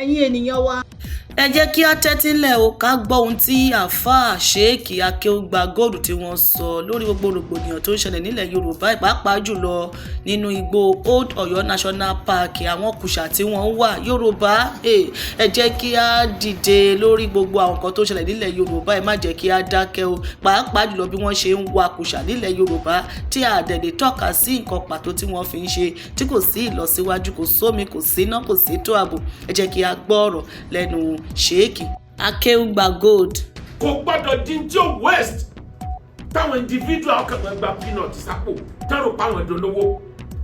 ẹ̀yin ènìyàn wa. ẹ jẹ́ kí á tẹ́tílẹ̀ o ká gbọ́ ohun tí àáfàá Sheikh Akeugba Gold tí wọ́n sọ lórí gbogbo rògbòdìyàn tó ń ṣẹlẹ̀ nílẹ̀ Yorùbá pàápàá jùlọ nínú igbó Old Ọ̀yọ́ National Park àwọn kùsà tí wọ́n wà Yorùbá. ẹ jẹ́ kí á dìde lórí gbogbo àwọn nǹkan tó ń ṣẹlẹ̀ nílẹ̀ Yorùbá ẹ má jẹ́ kí á dákẹ́ o pàápàá jùlọ bí wọ́n ṣe ń wa kùsà nílẹ̀ Yorùbá tí àdẹ̀dẹ̀ tọ́ka sí nǹkan pàtó tí wọ́n fi ń ṣe tí kò sí ìlọsíwájú kò sómi kò síná kò sí ètò ààbò ẹ jẹ́ kí á gbọ́ ọ̀rọ̀ lẹ́nu Sheikh Akeugba Gold. Kò gbọ́dọ̀ di tí ó west táwọn individual kan máa gba peanut sápò tẹ́rù páwọn ìdólówó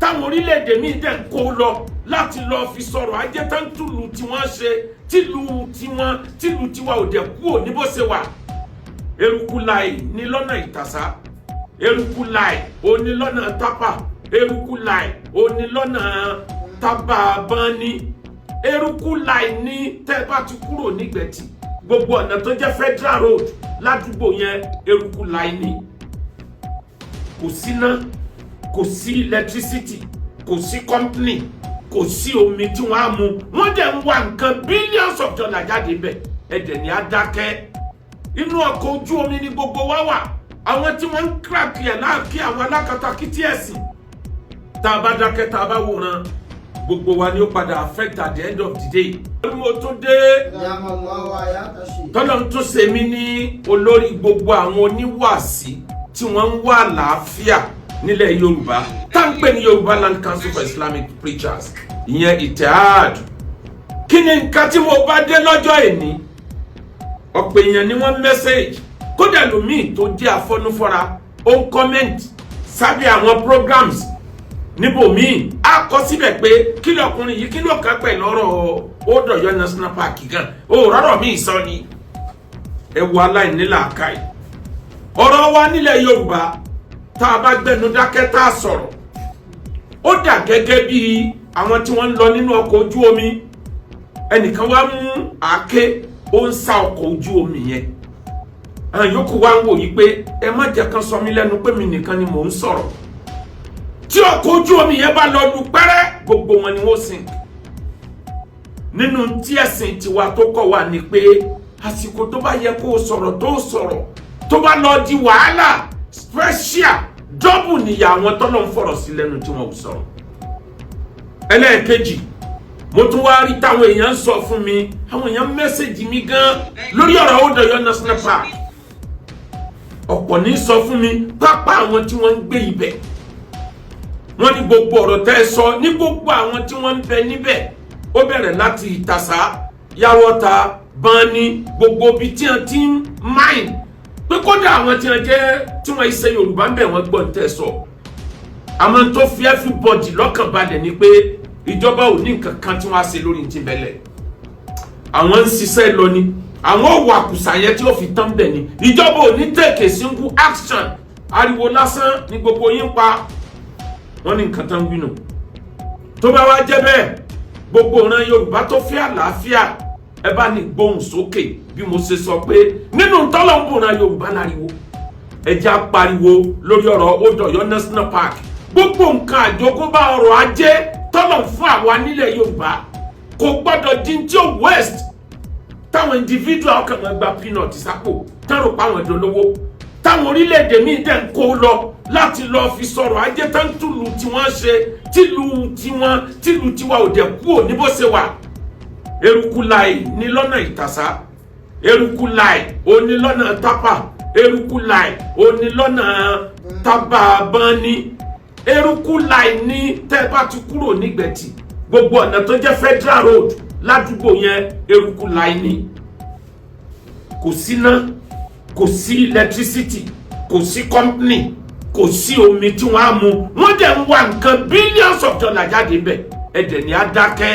táwọn orílẹ̀-èdè míì dẹ̀ ń kó lọ láti lọ fi sọ̀rọ̀ ajé tán túlù tí wọ́n ṣe tìlù tiwa ò dẹ̀ kú ò ní bó ṣe wà. Eruku láì ní lọ́nà ìtàsá, eruku láì ò ní lọ́nà tápà, eruku láì ò ní lọ́nà tábà bánní. Eruku láì ní tẹ́ bá ti kúrò nígbẹ̀tì gbogbo ọ̀nà tó jẹ́ Federal Road ládùúgbò yẹn eruku láì ní. Kò síná, kò sí electricity, kò sí company, kò sí omi tí wọ́n á mu. Wọ́n dẹ̀ ń wá nǹkan billions of dollars jáde bẹ̀. Ẹ̀dẹ̀ ni á dákẹ́. Inú ọkọ̀ ojú omi ni gbogbo wa wà. Àwọn tí wọ́n ń crack ẹ̀ náà kí àwọn alákatakítí ẹ̀sìn. Tá a bá dákẹ́ tá a bá wòran gbogbo wa ni ó padà affect at the end of the day. Mo tún dé tọ́lọ́ tún ṣe mí ní olórí gbogbo àwọn oníwàásí tí wọ́n ń wá àlàáfíà nílẹ̀ Yorùbá tá ń pè ní Yorùbá Land Council for Islamic Preachers ìyẹn Ittihad. Kí ni nǹkan tí mo bá dé lọ́jọ́ èní? Ọ̀pọ̀ èèyàn ni wọ́n message kódà lómi tó jẹ́ afọ́núfọ́ra ó ń comment sábẹ́ àwọn programs níbòmíì á kọ síbẹ̀ pé kí lọkùnrin yìí kí ló kàn pẹ̀lú ọ̀rọ̀ Old Ọ̀yọ́ National Park gan rọ́rọ̀ mi sọ ni ẹ wo aláìnílàákàyè. Ọ̀rọ̀ wa nílẹ̀ Yorùbá tá a bá gbẹnu dákẹ́ tá a sọ̀rọ̀ ó dà gẹ́gẹ́ bí àwọn tí wọ́n ń lọ nínú ọkọ̀ ojú omi ẹnìkan wá mú àáké ó ń sá ọkọ̀ ojú omi yẹn àwọn yòókù wá ń wò yí pé ẹ má jẹ́ kan sọ mí lẹ́nu pé mi nìkan ni mò ń sọ̀rọ̀. Tí ọkọ̀ ojú omi yẹn bá lọ lu pẹ́rẹ́ gbogbo wọn ni wọ́n sink. Nínú tí ẹ̀sìn tiwa tó kọ́ wa ni pé àsìkò tó bá yẹ kó o sọ̀rọ̀ tó sọ̀rọ̀ tó bá lọ di wàhálà special double níyà àwọn tọ́lọ̀ ń fọ̀rọ̀ sí lẹ́nu tí wọ́n sọ̀rọ̀. Ẹlẹ́ẹ̀kejì mo tún wá rí táwọn èèyàn sọ fún mi àwọn èèyàn mẹ́sẹ̀jì mi gan lórí ọ̀rọ̀ Old Ọ̀yọ́ National Park. Ọ̀pọ̀ ní sọ fún mi pápá àwọn tí wọ́n ń gbé ibẹ̀ wọ́n ní gbogbo ọ̀rọ̀ tẹ́ sọ ní gbogbo àwọn tí wọ́n ń bẹ níbẹ̀ ó bẹ̀rẹ̀ láti Ìtàsá Yàwọ́ta Bánní gbogbo ibi tí wọ́n ti ń máìn pé kódà àwọn tí wọ́n jẹ́ tí wọ́n ṣe Yorùbá ń bẹ̀ wọ́n gbọ́ tẹ́ sọ. Àmọ́ tó fi everybody lọ́kàn balẹ̀ ni pé ìjọba ò ní nǹkan kan tí wọ́n á ṣe lórí ti bẹ̀lẹ̀. Àwọn ń ṣiṣẹ́ lọ ni àwọn òwò àkùsà yẹn tí ó fi tán bẹ̀ ni ìjọba ò ní take single action ariwo lásán ni gbogbo yín pa. Wọ́n ní nǹkan tán wínú tó bá wá jẹ́ bẹ́ẹ̀ gbogbo ìran Yorùbá tó fẹ́ àlàáfíà ẹ bá ní gbóhùn sókè bí mo ṣe sọ pé nínú tọ́lọ̀ ń bùnra Yorùbá láriwo ẹ jẹ́ á pariwo lórí ọ̀rọ̀ Old Ọ̀yọ́ National Park gbogbo nǹkan àjogúnbá ọrọ̀ ajé tọ́lọ̀ fún àwa nílẹ̀ Yorùbá kò gbọ́dọ̀ di tí ó west táwọn individual kan máa gba peanut sápò tẹ́rù páwọn ìdólówó táwọn orílẹ̀-èdè míì dẹ̀ ń kó lọ láti lọ fi sọ̀rọ̀ ajé tán túlù tí wọ́n ṣe tìlù tiwa ò dẹ̀ kú ò ní bó ṣe wà. Eruku láì ní lọ́nà ìtàsá, eruku láì ò ní lọ́nà tápà, eruku láì ò ní lọ́nà tábà bánní. Eruku láì ní tẹ́ bá ti kúrò nígbẹ̀tì gbogbo ọ̀nà tó jẹ́ Federal Road ládùúgbò yẹn eruku láì ní. Kò síná, kò sí electricity, kò sí company, kò sí omi tí wọ́n á mu. Wọ́n dẹ̀ ń wá nǹkan billions of dollars jáde bẹ̀. Ẹ̀dẹ̀ ni á dákẹ́.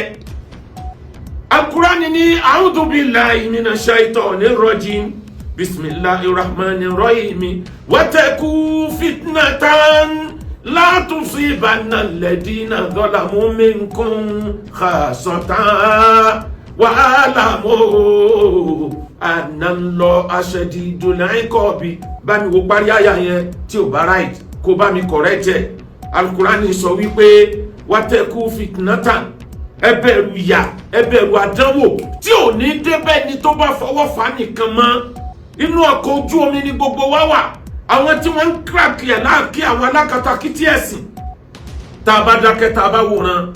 Al-Qur'ani ní a'udhu billahi minash shaitonir rajim. Bismillahir rahmanir rahim. Wattaqu fitnatan la tusibanna alladhina zalamu minkum khassatan wa'lamu Anallaha shadidul iqabi. Bá mi wo parí àyà yẹn tí ò bá right kó bá mi correct ẹ̀. Al-Qur'ani sọ wípé wattaqu fitnatan ẹ bẹ̀rù ìyà, ẹ bẹ̀rù àdánwò tí ò ní débẹ̀ ni tó bá fọwọ́ fà nìkan mọ́. Inú ọkọ̀ ojú omi ni gbogbo wa wà. Àwọn tí wọ́n ń kíráàkì ẹ̀ náà kí àwọn alákatakítí ẹ̀sìn. Tá a bá dákẹ́ tá a bá wòran,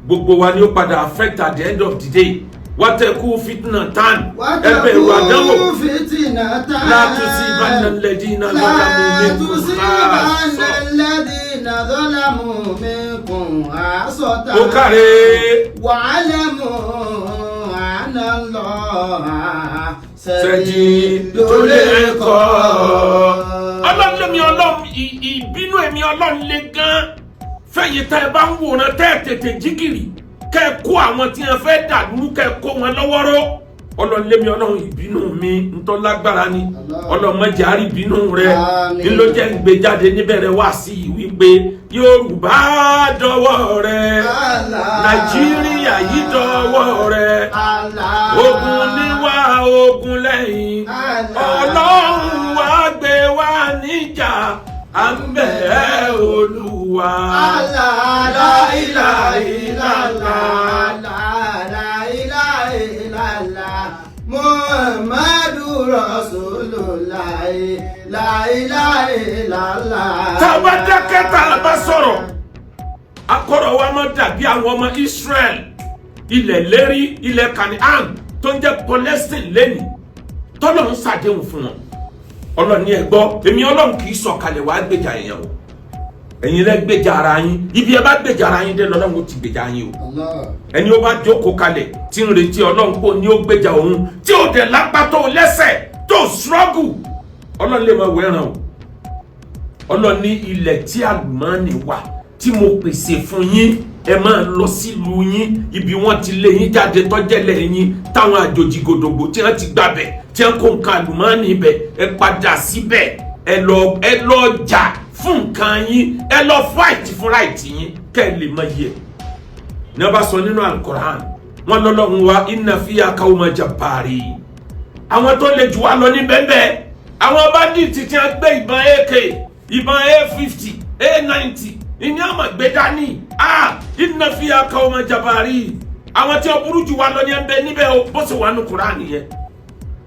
gbogbo wa ni ó padà affect at the end of the day. Wataku fitnatan, ẹ bẹ̀rù àdánwò. La tusibanna alladhina zalamu minkum khassa. Ó kàrè. Wa'lamu anna Allaha sadidul iqab. Ọlọ́run mi Ọlọ́run ìbínú èmi Ọlọ́run le gan. Fẹ́yìn tá ẹ bá ń wòran tẹ́ tètè jígìrì. Kẹ́ kó àwọn tí wọ́n fẹ́ dàlú kẹ́ kó wọn lọ́wọ́rọ́. Ọlọ́run lémi Ọlọ́run ìbínú mi ntọ́ lágbára ni. Ọlọ́run má jẹ́ á rí ìbínú rẹ̀. Ní ló jẹ́ ń gbé jáde níbẹ̀rẹ̀ wá sí wípé Yorùbá dọwọ́ rẹ̀. Nàìjíríà yìí dọwọ́ rẹ̀. Ogun níwá ogun lẹ́yìn. Ọlọ́run wá gbé wá níjà. À ń bẹ̀ ẹ́ Olúwa. La ilaha illallah, la ilaha illallah, Muhammadu Rasulullah, la ilaha illallah. Tá a bá dákẹ́ tá a bá sọ̀rọ̀, akọ̀rọ̀ wa máa dàbí àwọn ọmọ Israel, ilẹ̀ lérí, ilẹ̀ Canaan tó ń jẹ́ Palestine lẹ́nu, tọ́lọ̀ ń ṣàdéhùn fún wọn. Ọlọ́run ní ẹ gbọ́, èmi Ọlọ́run kì í sọ̀kalẹ̀ wá gbèjà èèyàn o. Ẹ̀yin lẹ gbèjà ara yín, ibi ẹ bá gbèjà ara yín dé Ọlọ́run ó ti gbèjà yín o. Ẹni ó bá jókòó kalẹ̀ tí ń retí Ọlọ́run kó ní ó gbèjà òun tí ó dẹ̀ lápá tó lẹ́sẹ̀ tó struggle, Ọlọ́run lè máa wẹ̀ràn o. Ọlọ́run ní ilẹ̀ tí àlùmọ́ọ́nì wà tí mo pèsè fún yín, ẹ máa lọ sílùú yín ibi wọ́n ti lé yín jáde tọ́jẹ́lẹ̀ yín táwọn àjòjì gòdògbò tí wọ́n ti gbàbẹ̀ tí wọ́n kó nǹkan àlùmọ́ọ́nì ibẹ̀ ẹ padà síbẹ̀ ẹ lọ jà fún nǹkan yín, ẹ lọ fight fún right yín kẹ́ ẹ lè mọ iye. Ní wọ́n bá sọ nínú Al-Qur'an wọ́n lọ́lọ́run wa inna fiya qawman jabbari. Àwọn tó lè jù wá lọ ní bẹ́ẹ̀ àwọn bandits tí wọ́n gbé ìbọn AK, ìbọn A50, A90 ìní àmọ̀ gbé dání. Inna fiya qawman jabbari. Àwọn tí wọ́n burú jù wá lọ ní ẹ̀ńbẹ́ níbẹ̀ o bó ṣe wà ní Qur'an yẹn.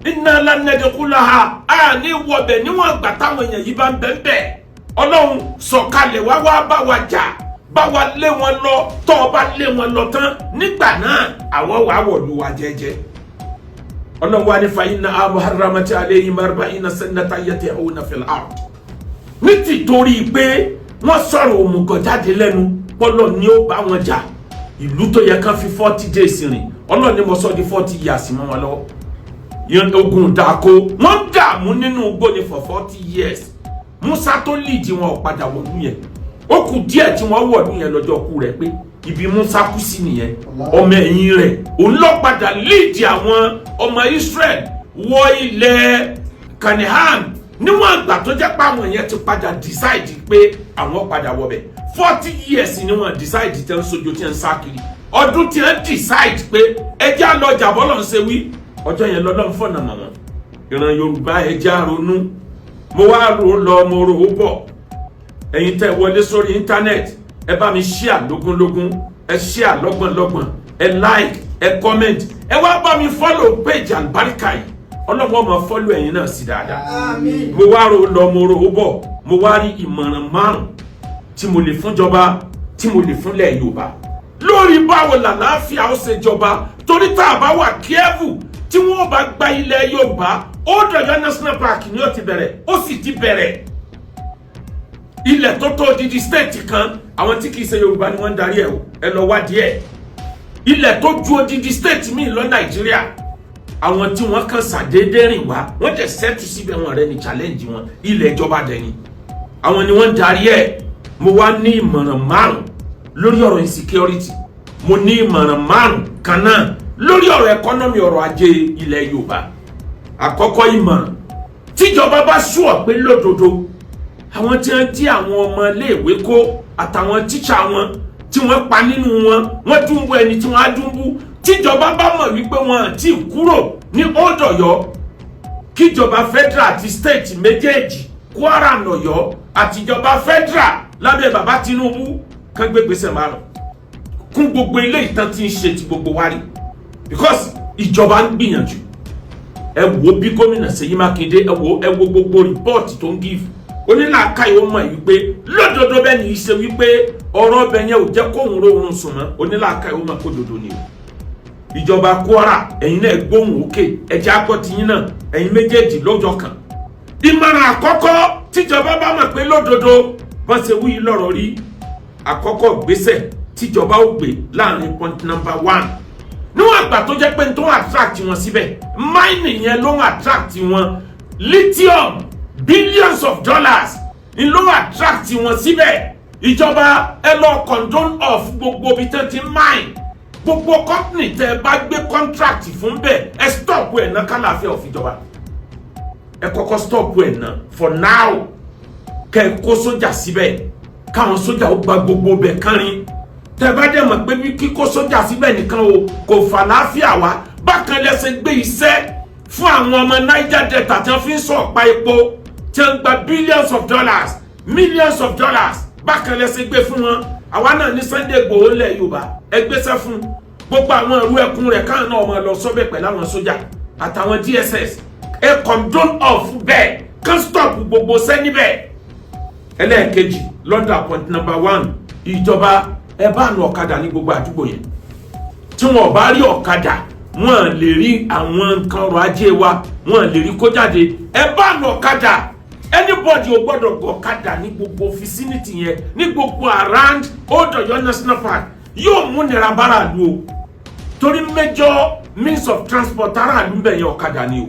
Inna lan nadkhulaha ní wọ̀bẹ̀ níwọ̀n àgbà táwọn èèyàn yìí bá ń bẹ́ẹ̀. Ọlọ́run sọ̀kalẹ̀ wá bá wa jà, bá wa lé wọn lọ, tọ́ ọ bá lé wọn lọ tán nígbà náà àwọn wàá wọ̀lú wa jẹ́jẹ́. Ọlọ́run wa ní fa inna muharramati alayhim arba'ina sanatan yatihuna fil ard. Ní tìtorí pé wọ́n sọ̀rọ̀ òmùgọ̀ jáde lẹ́nu, Ọlọ́run ni ó bá wọn jà. Ìlú tó yẹ kán fi 40 days rìn, Ọlọ́run ni mo sọ di 40 years mọ́ wọn lọ́wọ́. Yẹn ogun dàkó, wọ́n dààmú nínú igbó ni for 40 years. Musa tó lead wọn ò padà wọ̀lú yẹn. Ó kù díẹ̀ tí wọ́n wọ̀lú yẹn lọ́jọ́ kú rẹ̀ pé ibi Musa kú sí nìyẹn. Ọmọ ẹ̀yìn rẹ̀ òun ló padà lead àwọn ọmọ Israel wọ ilẹ̀ Canaan níwọ̀n àgbà tó jẹ́ pé àwọn yẹn ti padà decide pé àwọn padà wọbẹ̀. 40 years ni wọ́n decide tẹ́ ń sojo tí ń sá kiri. Ọdún tí ń decide pé ẹjẹ́ àlọ́jà bọ́lọ̀ ń ṣe wí. Ọjọ́ yẹn lọ́dọ̀ ń fọ̀nà mọ̀ wọn. Ìran Yorùbá ẹjẹ́ àronú. Mo wá rò lọ mo rò ó bọ̀. Ẹ̀yin tẹ́ wọlé sórí íńtánẹ́ẹ̀tì ẹ bá mi share lógúnlógún, ẹ share lọ́gbọ̀nlọ́gbọ̀n, ẹ like, ẹ comment, ẹ wá bá mi follow page Albarika yìí. Ọlọ́run máa follow ẹ̀yin náà sí dáadáa. Mo wá rò lọ mo rò ó bọ̀. Mo wá rí ìmọ̀ràn 5 tí mo lè fúnjọba, tí mo lè fúnlẹ̀ Yorùbá lórí báwo làlàáfíà ó ṣe jọba. Torí tá a bá wà careful tí wọ́n bá gba ilẹ̀ Yorùbá, Old Ọ̀yọ́ National Park ni ó ti bẹ̀rẹ̀, ó sì ti bẹ̀rẹ̀. Ilẹ̀ tó tó odidi state kan, àwọn tí kìí ṣe Yorùbá ni wọ́n ń darí ẹ̀ o, ẹ lọ wádìí ẹ̀. Ilẹ̀ tó ju odidi state míì lọ Nàìjíríà, àwọn tí wọ́n kàn ṣàdédé rìn wá, wọ́n jẹ́ sẹ́tù síbẹ̀ wọn rẹ ní challenge wọn, ilẹ̀ ìjọba dẹni. Àwọn ni wọ́n ń darí ẹ̀. Mo wá ní ìmọ̀ràn 5 lórí ọ̀rọ̀ insecurity. Mo ní ìmọ̀ràn 5 kan náà lórí ọ̀rọ̀ economy, ọ̀rọ̀ ajé ilẹ̀ Yorùbá. Àkọ́kọ́ ìmọ̀ràn, tíjọba bá ṣùọ̀ pé lódodo àwọn tí wọ́n jí àwọn ọmọ iléèwé kó àtàwọn tíṣà wọn tí wọ́n pa nínú wọn, wọ́n dúnbú ẹni tí wọ́n á dúnbú, tíjọba bá mọ̀ wípé wọn àti kúrò ní Old Ọ̀yọ́, kíjọba federal àti state méjèèjì, Kwara n'Ọ̀yọ́ àtijọba federal lábẹ́ bàbá Tinubu kan gbé gbèsè 5. kún gbogbo ilé ìtàn tí ń ṣe ti gbogbo wa rí because ìjọba ń gbìyànjú. Ẹ wo bí gómìnà Ṣèyí Mákindé ẹ wo gbogbo rìpọ́ọ̀tì tó ń give onílàákàyè ó mọ̀ wípé lódodo bẹ́ẹ̀ ni ṣe wípé ọ̀rọ̀ ọbẹ̀ yẹn ò jẹ́ kóhun rórun sùn mọ́ onílàákàyè ó mọ̀ kó dodo ni o. Ìjọba Kwara ẹ̀yin náà gbóhùn òkè ẹ̀jẹ̀ akọ́tiyín náà ẹ̀yin méjèèjì lọ́jọ́ kan. Ìmọ̀ràn àkọ́kọ́ tíjọba bá mọ̀ pé lódodo bọ́n ṣe wí lọ́rọ̀ rí àkọ́kọ́ gbésẹ̀ tíjọba ó gbé láàrin point number 1 níwọ̀n àgbà tó jẹ́ pé tó ń attract wọn síbẹ̀ mining yẹn ló ń attract wọn lithium billions of dollars ń ló ń attract wọn síbẹ̀ ìjọba ẹ lọ condone off gbogbo ibi tẹ́ ti mine gbogbo company tẹ́ bá gbé contract fún bẹ́ẹ̀ ẹ stop ẹ̀ náà kálàáfíà òfìjọba ẹ kọ́kọ́ stop ẹ̀ náà for now kẹ́ ẹ kó sójà síbẹ̀ káwọn sójà ó gba gbogbo bẹ̀ kárin tẹ́ bá dẹ̀ mọ̀ pé kíkó sójà síbẹ̀ nìkan o kò fà láàfíà wá bákan lẹ́sẹ̀ gbé iṣẹ́ fún àwọn ọmọ Niger Delta tí wọ́n fi ń sọ ọ̀pá epo tí wọ́n gba billions of dollars millions of dollars bákan lẹ́sẹ̀ gbé fún wọn àwa náà ní Sunday Igboho lẹ̀ Yorùbá ẹ gbéṣẹ́ fún gbogbo àwọn ìlú ẹkùn rẹ̀ káwọn náà máa lọ sọ́bẹ̀ pẹ̀lú àwọn sójà àtàwọn DSS ẹ condone off bẹ́ẹ̀ kan stop gbogbo sẹ́níbẹ̀. Ẹlẹ́ẹ̀kejì London point number 1 ìjọba ẹ bá nu ọ̀kadà ní gbogbo àdúgbò yẹn tí wọn bá rí ọ̀kadà wọn lè rí àwọn nǹkan ọrọ̀ ajé wa wọn lè rí kó jáde ẹ bá nu ọ̀kadà anybody ò gbọ́dọ̀ gbọ́ ọ̀kadà ní gbogbo vicinity yẹn ní gbogbo around Old Ọ̀yọ́ National Park yóò mú nira bára lu o torí major means of transport ara lu bẹ̀ yẹn ọ̀kadà ni o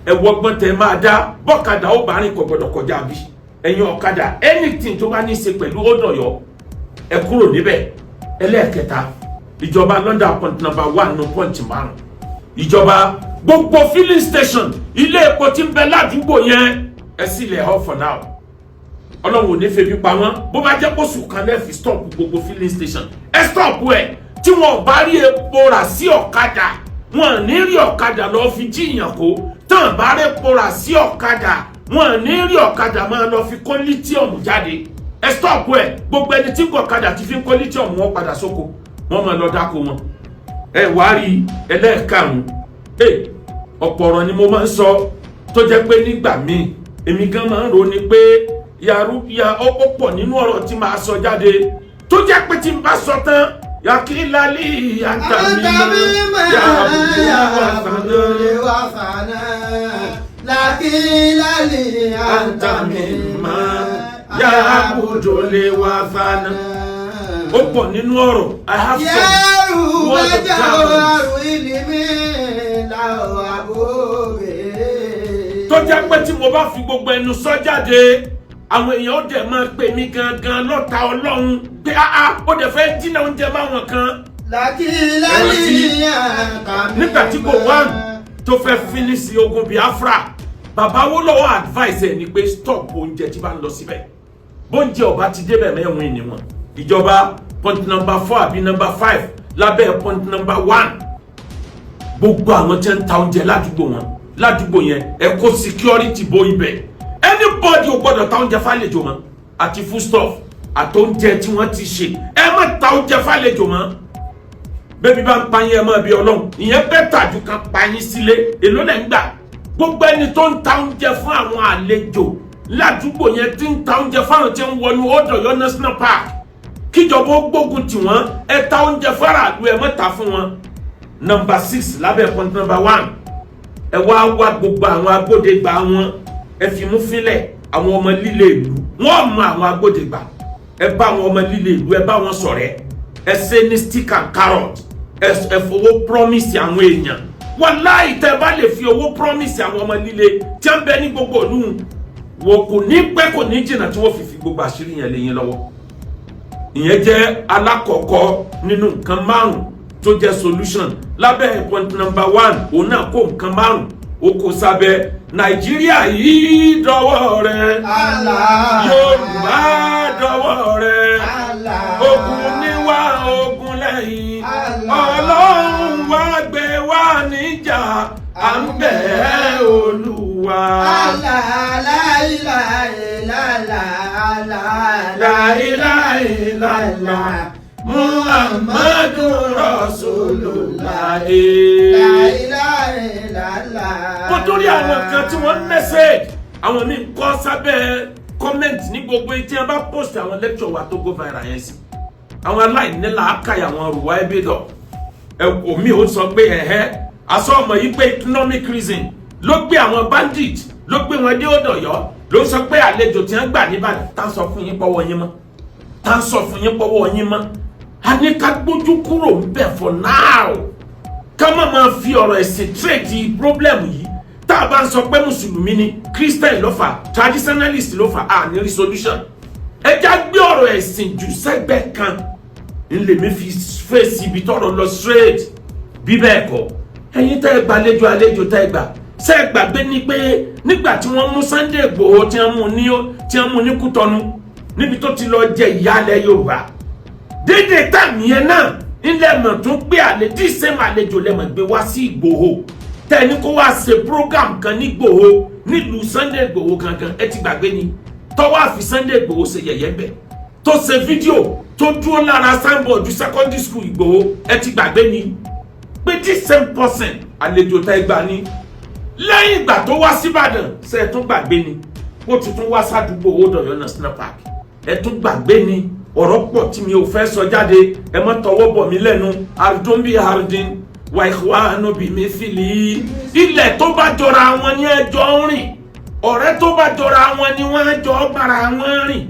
ẹ wọgbọ́n tẹ máa dá bọ́kadà ó bá rìn kò gbọ́dọ̀ kọjá bí ẹ̀yin ọ̀kadà anything tó bá ní í ṣe pẹ̀lú Old Ọ̀yọ́ ẹ kúrò níbẹ̀. Ẹlẹ́ẹ̀kẹta ìjọba London point number 1 no point 5 ìjọba gbogbo filling station ilé epo tí ń bẹ ládùúgbò yẹn ẹ sì lè off for now Ọlọ́run ò ní febi pa wọ́n bó bá jẹ́ kóṣù kan lẹ́ẹ̀fì stop gbogbo filling station ẹ stop ẹ̀ tí wọn ò bá rí epo rà sí ọ̀kadà wọn ní rí ọ̀kadà lọ́ọ́ fi jíyàn kó tán bá rí epo rà sí ọ̀kadà wọn ní rí ọ̀kadà máa lọ fi kó lithium jáde ẹ stop ẹ gbogbo ẹni tí kò ọ̀kadà ti fi ń kó lithium wọn padà sóko wọn máa lọ dáko wọn. Ẹ wá rí ẹlẹ́ẹ̀karùn-ún ọ̀pọ̀ ọ̀rọ̀ ni mo máa ń sọ tó jẹ́ pé nígbà míì èmi gan máa ń ro ni pé ó pọ̀ nínú ọ̀rọ̀ tí màá sọ jáde tó jẹ́ pé tí n bá sọ tán yakilali antamima yabudule wafana lakilali antamima yabudule wafana. Ó pọ̀ nínú ọ̀rọ̀ I have some words of tó jẹ́ pé tí mo bá fi gbogbo ẹnu sọ jáde àwọn èèyàn ó dẹ̀ máa pè mí gangan lọ́ta Ọlọ́run pé ó dẹ̀ fẹ́ dínà oúnjẹ máwọn kan. Nígbà tí kò wá tó fẹ́ fínísì ogun Biafra bàbá Awólọ́wọ̀ advice ẹ̀ ni pé stop oúnjẹ tí bá ń lọ síbẹ̀ bóúnjẹ ọba ti débẹ̀ mẹ́wọ̀n ni wọn. Ìjọba point number 4 àbí number 5 lábẹ́ point number 1 gbogbo àwọn tí ń ta oúnjẹ ládùúgbò yẹn ẹ kó security bo ibẹ̀ anybody ò gbọ́dọ̀ ta oúnjẹ fàlejò mọ́ àti foodstuff àti oúnjẹ tí wọ́n ti ṣe ẹ má ta oúnjẹ fàlejò mọ́ bẹ́ẹ̀ bí bá ń pa yín ẹ má bí Ọlọ́run ìyẹn bẹ́tà ju kan pa yín sílé èló lẹ́ ń gbà gbogbo ẹni tó ń ta oúnjẹ fún àwọn àlejò ládùúgbò yẹn tí ń ta oúnjẹ fáwọn tí ń wọnú Old Ọ̀yọ́ National Park kíjọba ó gbógun tì wọ́n ẹ ta oúnjẹ fáráàlú ẹ má ta fún wọn. Number 6 lábẹ́ point number 1 ẹ wá gbogbo àwọn agbódegbà wọn ẹ fi mú fílẹ̀ àwọn ọmọ líle ìlú wọ́n mọ àwọn agbódegbà ẹ bá àwọn ọmọ líle ìlú ẹ bá wọn ṣọ̀rẹ́ ẹ ṣe ní stick and carrot ẹ fowó promise àwọn èèyàn wàláhì tẹ́ bá lè fi owó promise àwọn ọmọ líle tí wọ́n bẹ ní gbogbo ìlú wọn kò ní pẹ́ kò ní jìnnà tí wọ́n fi gbogbo àṣírí yẹn lé yín lọ́wọ́. Ìyẹn jẹ́ alákọ̀ọ́kọ́ nínú nǹkan 5 tó jẹ́ solution lábẹ́ point number 1 òun náà kó nǹkan 5 ó kó sábẹ́ Nàìjíríà yìí dọwọ́ rẹ̀ Yorùbá dọwọ́ rẹ̀ ogun níwá ogun lẹ́yìn Ọlọ́run wá gbé wá níjà à ń bẹ̀ Olúwa. La ilaha illallah Muhammadur Rasulullah. La ilaha illallah. Kò torí àwọn kan tí wọ́n mẹ́sẹ̀gì àwọn mi kọ́ sábẹ́ kọ́mẹ́ǹtì ní gbogbo etí wọn bá post àwọn lecture wa tó go viral yẹn sí. Àwọn aláìníla àkàyà àwọn òrùwá ẹbí lọ. Omi ò sọ pé aṣọ ọmọ yìí pé economic reason ló gbé àwọn bandit ló gbé wọn dé Ọ̀yọ́ ló sọ pé àlejò tí wọ́n gbà níbàdàn tá ń sọ fún yín pọ́wọ́ yín mọ́ tá ń sọ fún yín pọ́wọ́ yín mọ́ a ní ká gbójú kúrò ń bẹ̀ for now ká má máa fi ọ̀rọ̀ ẹ̀sìn trade problem yìí tá a bá ń sọ pé mùsùlùmí ni christian ló fà traditionalist ló fà á ní resolution ẹ já gbé ọ̀rọ̀ ẹ̀sìn jù sẹ́gbẹ̀ẹ́ kan ńlẹ̀mí fi fèsì ibi tọ́rọ̀ lọ straight bí bẹ́ẹ̀ kọ́ ẹ̀yin tẹ́ ẹ gbàlejò àlejò tẹ́ ẹ gbà ṣé ẹ gbàgbé ni pé nígbà tí wọ́n mú Sunday Igboho tí wọ́n mú ní Kútọ́nù níbi tó ti lọ jẹ ìyálẹ̀ Yorùbá dédé táàmì yẹn náà ilẹ̀ mọ̀ tó gbé tí sẹ́mu àlejò lẹ́mọ̀ gbé wá sí Ìgbòho tẹ́ni kó wá ṣe program kan ní Ìgbòho nílùú Sunday Igboho kankan ẹ ti gbàgbé ni tọ́wọ́ àfi Sunday Igboho ṣe yẹ̀yẹ́ bẹ̀ tó ṣe fídíò tó dúró lára signboard secondary school Ìgbòho ẹ ti gbàgbé ni pé tí same person àlejò tá ẹ gbà ní lẹ́yìn ìgbà tó wá síbàdàn ṣe ẹ tún gbàgbé ni ó tuntun wá sádùúgbò Old Ọ̀yọ́ National Park ẹ tún gbàgbé ni ọ̀rọ̀ pọ̀ tí mi ò fẹ́ sọ jáde ẹ má tọwọ́ bọ̀ mí lẹ́nu ardumbi hardin wa ikhwanu bi mithili ilẹ̀ tó bá jọra wọn ní ẹjọ́ ń rìn ọ̀rẹ́ tó bá jọra wọn ni wọ́n ẹjọ́ gbára wọn rìn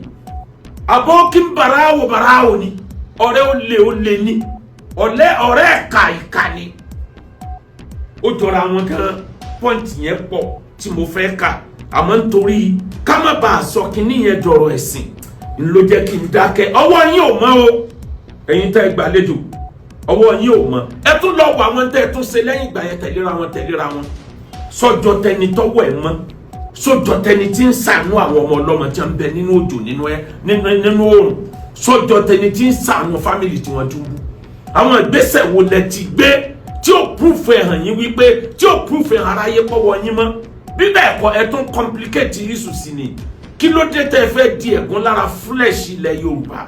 àbókí bàráwò ni ọ̀rẹ́ ó lè ní ọ̀rẹ́ ẹ̀ka ìka ni ó jọra wọn kan pọ́ǹtì yẹn pọ̀ tí mo fẹ́ kà àmọ́ nítorí ká má bàa sọ kínní yẹn dọ̀rọ̀ ẹ̀sìn ló jẹ́ kí n dákẹ́ ọwọ́ yín ò mọ́ o ẹ̀yin tẹ́ ẹ gbàlejò ọwọ́ yín ò mọ́ ẹ tún lọ wọ àwọn tẹ́ ẹ tún ṣe lẹ́yìn ìgbà yẹn tẹ̀léra wọn sọ́jọ́ tẹni tọ́wọ́ ẹ̀ mọ́ sọ́jọ́ tẹni tí ń ṣàánú àwọn ọmọ ọlọ́mọ tí wọ́n ń bẹ nínú òjò nínú oòrùn sọ́jọ́ tẹni tí ń ṣàánú fámìlì tí wọ́n dúró àwọn ìgbésẹ̀ wo lẹ ti gbé tí ó proof ẹ̀ hàn yín wípé tí ó proof ẹ̀ hàn aráyé pọ́wọ́ yín mọ́ bí bẹ́ẹ̀ kọ́ ẹ tún complicate issue sí ni kí ló dé tẹ́ fẹ́ di ẹ̀gún lára flesh ilẹ̀ Yorùbá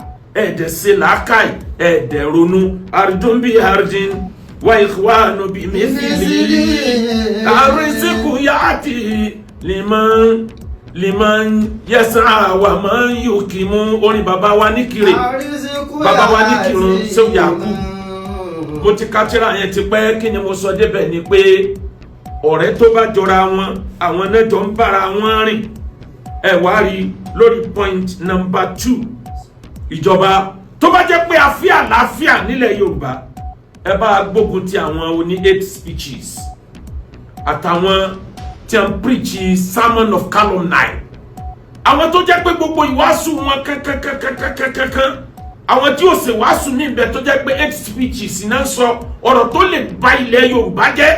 ẹ̀ẹ́dẹ̀ ṣe làákàì ẹ̀ẹ́dẹ̀ ronú ardumbi hardin wa ikhwanu bi mithili arisiku yaati liman yasa wa man yukimu orin bàbá wa ní Kire bàbá wa ní Kirun Ṣéhù Yakub mo ti kátìrà yẹn ti pẹ́ kí ni mo sọ débẹ̀ ni pé ọ̀rẹ́ tó bá jọra wọn àwọn náà jọ ń bára wọn rìn ẹ wá rí lórí point number 2 ìjọba tó bá jẹ́ pé àfi àlàáfíà nílẹ̀ Yorùbá ẹ bá gbógun ti àwọn oní hate speeches àtàwọn tí wọ́n preach sermon of calumny àwọn tó jẹ́ pé gbogbo ìwàásù wọn kankan àwọn tí ó ṣe wàásù ní ibẹ̀ tó jẹ́ pé hate speeches náà sọ ọ̀rọ̀ tó lè ba ilẹ̀ Yorùbá jẹ́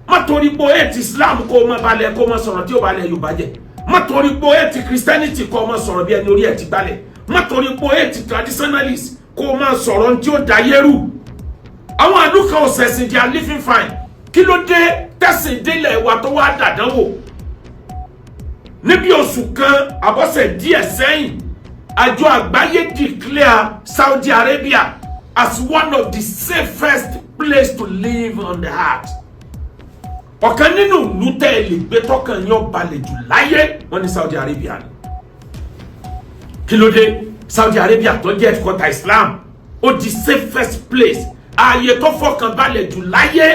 má torí pé hate Islam kó o má balẹ̀ kó o má sọ̀rọ̀ tí ó balẹ̀ Yorùbá jẹ́ má torí pé hate Christianity kó o má sọ̀rọ̀ bí ẹni orí ẹ̀ ti balẹ̀ má torí pé hate traditionalist kó o má sọ̀rọ̀ tí ó da yẹ́rù àwọn àdúkà ọ̀sẹ̀sìn they are living fine kí ló dé tẹ̀sìn délẹ̀ wa tó wá dàdánwò níbi oṣù kan àbọ̀sẹ̀ díẹ̀ sẹ́yìn àjọ àgbáyé declare Saudi Arabia as one of the safest place to live on the earth. ọ̀kan nínú ìlú tẹ́ ẹ lè gbé tọ́kàn yín balẹ̀ jù láyé wọ́n ní Saudi Arabia ni. kí ló dé Saudi Arabia tó jẹ́ headquarter Islam ó di safest place ààyè tó fọkàn balẹ̀ jù láyé.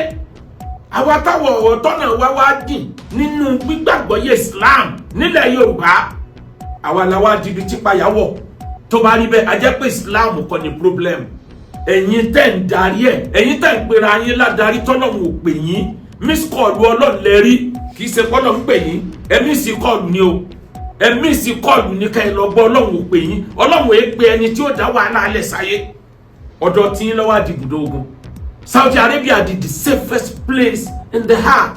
àwa táwọn ọ̀rọ̀ tọ́nà wá dìn nínú gbígbàgbọ́yé Islam nílẹ̀ Yorùbá àwa làwa dìbì tipayàwọ̀ tó bá rí bẹ́ẹ̀ a jẹ́ pé Islam kọ́ ni problem ẹ̀yin tẹ́ ń darí ẹ̀yin tẹ́ ń pera yín ládàrí tọ́lọ́run ò pè yín miss call Ọlọ́run lẹ́rí kì í ṣe kọ́lọ́ ń pè yín ẹ̀mí sì kọ́ọ̀lù ni o ẹ̀mí sì kọ́ọ̀lù ní ká ẹ lọ gbọ́ Ọlọ́run ò pè yín Ọlọ́run èé pe ẹni tí ó dá wàhálà alẹ́ sáyé ọ̀dọ̀ tí yín lọ́wọ́ àdìbùdó ogun Saudi Arabia di the safest place in the heart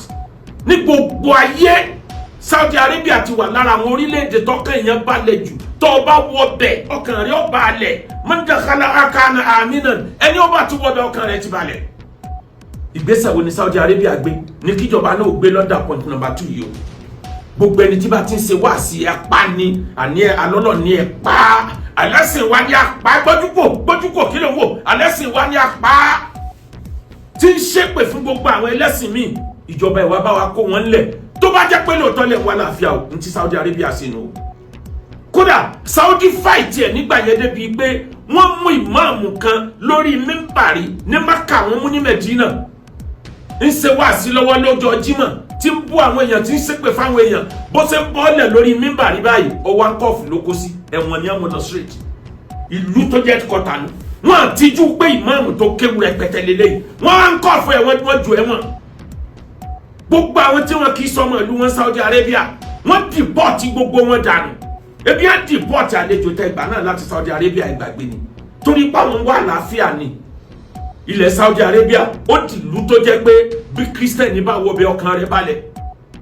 ní gbogbo ayé Saudi Arabia ti wà lára àwọn orílẹ̀-èdè tọ́kàn èèyàn balẹ̀ jù tó o bá wọ bẹ̀ ọkàn rẹ̀ ó balẹ̀ man dakhala akana aminan ẹni ó bá ti wọ bẹ̀ ọkàn rẹ̀ ti balẹ̀. ìgbésẹ̀ wo ni Saudi Arabia gbé ní kíjọba náà gbé lọ́dà point number 2 yìí o gbogbo ẹni tí bá ti ń ṣe wá sí ẹ̀pá ni àní alọ́lọ́ ní ẹ̀pá ẹlẹ́sìn wa ní apá gbójúkò kí ló wò ẹlẹ́sìn wa ní apá tí ń ṣépè fún gbogbo àwọn ẹlẹ́sìn míì ìjọba ìwà bá wa kó wọn lẹ̀ tó bá jẹ́ pé lóòótọ́ lẹ̀ wà láàfíà ò ní ti Saudi Arabia sínú kódà Saudi fight ẹ̀ nígbà yẹn débi pé wọ́n mú ìmáàmù kan lórí mímbàrí ní Maka wọ́n mú ní Medina ń ṣe wáàsí lọ́wọ́ lọ́jọ́ Jímọ̀ tí ń bú àwọn èèyàn tí ń ṣépè fáwọn èèyàn bó ṣe ń bọ́ọ̀lẹ̀ lórí mímbàrí báyìí ọwọ́ ankọ́ọ̀fù ló kó sí ẹ̀wọ̀n ní amọ̀nà street ìlú tó jẹ́ kọta nù wọ́n àtijú pé ìmáàmù tó kéwu rẹpẹtẹ lélẹ́yìí wọ́n ankọ́ọ̀fù ẹ̀wọ̀n wọ́n ju ẹ̀wọ̀n gbogbo àwọn tí wọn kì í sọmọ ìlú wọn Saudi Arabia wọ́n dìpọ́ọ̀tì gbogbo wọn dànù ebi á dìpọ́ọ̀tì àlejò tẹ ìgbà náà láti Saudi Arabia ìgbàgbé ni torí páwọn wà láàfíà ni ilẹ̀ Saudi Arabia ó dìlú tó jẹ́ pé bí Christian bá wọ bẹ ọkàn rẹ̀ balẹ̀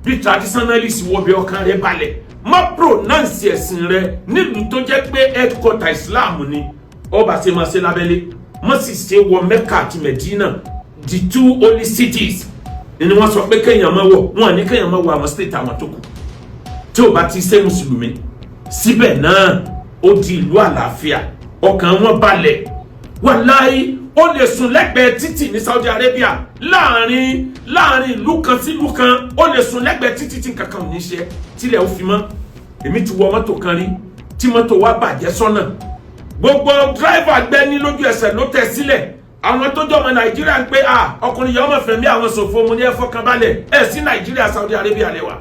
bí traditionalist wọ bẹ ọkàn rẹ̀ balẹ̀ má pronounce ẹ̀sìn rẹ̀ nílùú tó jẹ́ pé headquarter Islam ni ọba ṣe máa ṣe lábẹ́lé má sì ṣe wọ Mecca àti Medina the two holy cities ni wọ́n sọ pé kéèyàn máa wọ̀ wọ́n ní kéèyàn máa wọ àwọn state àwọn tó kù tí ò bá ti ṣe mùsùlùmí síbẹ̀ náà ó di ìlú àlàáfíà ọkàn wọn balẹ̀ wàláhí ó lè sùn lẹ́gbẹ̀ẹ́ títì ní Saudi Arabia láàrin ìlú kan sí ìlú kan ó lè sùn lẹ́gbẹ̀ẹ́ títì tí nǹkan kan ò ní ṣe tílẹ̀ ó fi mọ́ èmi ti wọ mọ́tò kan rí tí mọ́tò wa bàjẹ́ sọ́nà gbogbo dráìvà gbẹ́ni lójú ẹsẹ̀ ló tẹ̀ sílẹ̀ àwọn tó jọmọ Nàìjíríà ń pé ọkùnrin yìí ọmọ fẹ̀mí àwọn ṣòfò mu ní ẹ fọkàn balẹ̀ sí Nàìjíríà Saudi Arabia lẹ́wà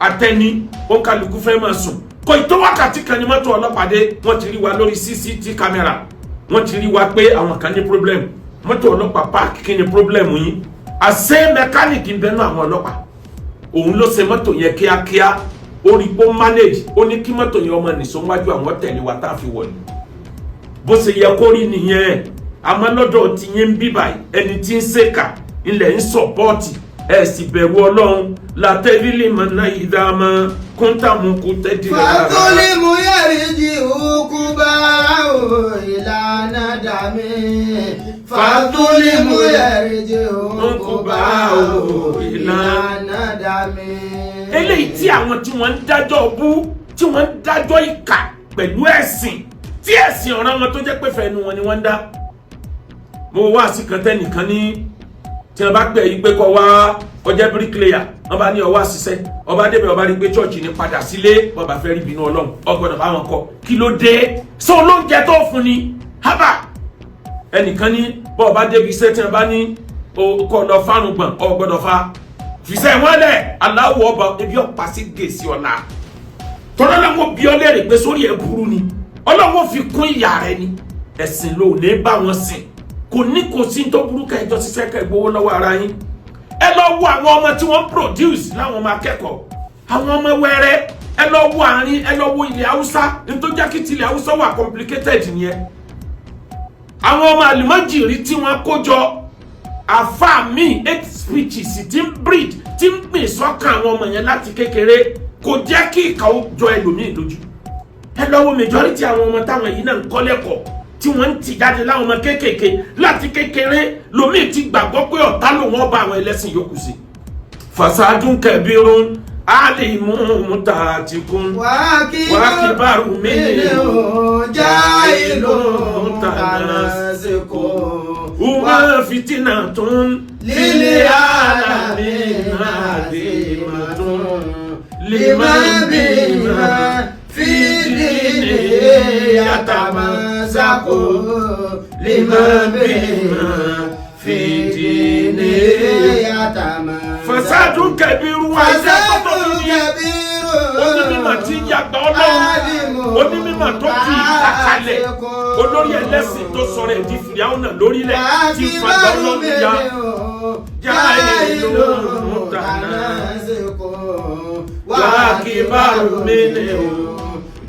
àtẹni òǹkàlùkù fẹ́ máa sùn kò tó wákàtí kan ní mọ́tò ọlọ́pàá dé wọ́n ti rí wa lórí CCTV camera wọ́n ti rí wa pé àwọn kan ní problem mọ́tò ọlọ́pàá park kí ni problem yín àṣẹ mẹkáníìkì ń bẹnu àwọn ọlọ́pàá òun ló ṣe mọ́tò yẹn kíákíá ó rí pé ó manage ó ní kí mọ́tò yẹn ọmọ nìṣó wájú àwọn tẹ̀lé wa tá a fi wọlé bó ṣe yẹ kó rí nìyẹn àmọ́ lọ́dọ̀ tí yẹn ń bíbà ẹni tí ń ṣèkà ilẹ̀ ń sọ̀pọ́ọ̀tì ẹ sì bẹ̀rù Ọlọ́run látẹ́rílì mọ̀nà ìdámọ́ kúntàmùkú tẹ́dìrẹ́ rárá. fàtúlìmù yẹ̀rìjì òkú bá ìlànà dàmí. fàtúlìmù yẹ̀rìjì òkú bá ìlànà dàmí. eléyìí tí àwọn tí wọ́n ń dájọ́ bú tí wọ́n ń dájọ́ ìkà pẹ̀lú ẹ̀sìn tí ẹ̀sìn ọ̀ràn wọn tó jẹ́ pé fẹ́nu wọn ni wọ́n ń dá. mo wá sí kan tẹ́nìkan ní tí wọ́n bá pè yí pé kọ́ wá ọjẹ́ bricklayer wọ́n bá ní ọwá ṣiṣẹ́ ọba débẹ̀ ọba rí pé chọ́ọ̀chì ní padà sílé bọ́ba fẹ́ rí bínú Ọlọ́run ọgbọ́dọ̀ bá wọn kọ́ kí ló dé sọ olóúnjẹ tó fún ni hábà ẹnìkan ní bọ́ọ̀bá débi iṣẹ́ tí wọ́n bá ní kọ́ lọ fárùn gbọ̀n ọgbọ́dọ̀ fa fìṣẹ́ wọn lẹ̀ aláwọ̀ ọba ebi ọ̀pá sí gèsì ọ̀la tọ́lá làwọn bí ọ léèrè pé sórí ẹ̀ burú ni Ọlọ́run fi kún ìyá rẹ ni ẹ̀sìn ló ní bá wọn sìn kò ní kò sí tó burú ká ẹjọ́ ṣiṣẹ́ ká ìgbowó lọ́wọ́ ara yín ẹ lọ wo àwọn ọmọ tí wọ́n produce láwọn ọmọ akẹ́kọ̀ọ́ àwọn ọmọ wẹ́rẹ́ ẹ lọ wo àárín ẹ lọ wo ilẹ̀ Haúsá nítorí jẹ́ kí tilẹ̀ Haúsá wà complicated nìyẹn àwọn ọmọ àlùmọ́jìrì tí wọ́n kó jọ àfáà míì 8 speeches tí ń breed tí ń gbìn sọ́kàn àwọn ọmọ yẹn láti kékeré kò jẹ́ kí ìkà ó jọ ẹlòmíì lójú ẹ lọ wo majority àwọn ọmọ táwọn yìí náà ń kọ́ lẹ́kọ̀ọ́ tí wọ́n ń tì jáde láwọn ọmọ kéékèèké láti kékeré lomi ti gbàgbọ́ pé ọ̀tá lòun ọba àwọn ẹlẹ́sìn yòókù sí. fasadun kabirun alimu mutatikun wakibaru minhu jailun mutanasiqun wa fitinatun lil alamin azimatun liman bima fi dini yatamazaqu liman bima fi dini yatamazaqu. fasadun kabiru wa onímọ̀ tí ń yàgbá Ọlọ́run onímọ̀ tó fi ìtàkalẹ̀ olórí ẹlẹ́sìn tó sọ̀rọ̀ ẹ̀dí fìyàwó lórílẹ̀ tí fagbá Ọlọ́run ya jáìlú mutanasiqun wakibaru minhu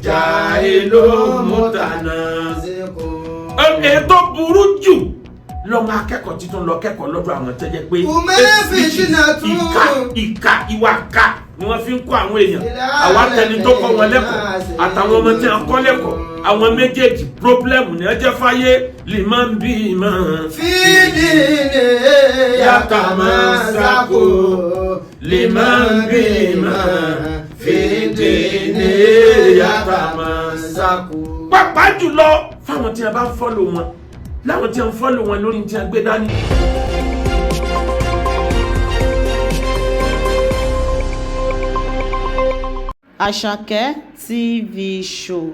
jáìlú mutanasiqun. ètò burú jù lọ́mọ akẹ́kọ̀ọ́ títún lọ kẹ́kọ̀ọ́ lọ́dọ̀ àwọn tẹ́jẹ́ pé ìka ìwà ká ni wọ́n fi ń kọ́ àwọn èèyàn àwọn atẹni tó kọ́ wọn lẹ́kọ̀ọ́ àtàwọn ọmọ tí wọ́n kọ́ lẹ́kọ̀ọ́ àwọn méjèèjì pírọ́blẹ́mù ni ẹ jẹ́ fáyé liman bima fídíìnì yatamazaqu liman bima fídíìnì yatamazaqu. pàápàá jùlọ fáwọn tí a bá ń fọ́lò wọn láwọn tí a ń fọ́lò wọn lórí tí a gbé dání. Àṣàkẹ́ TV show.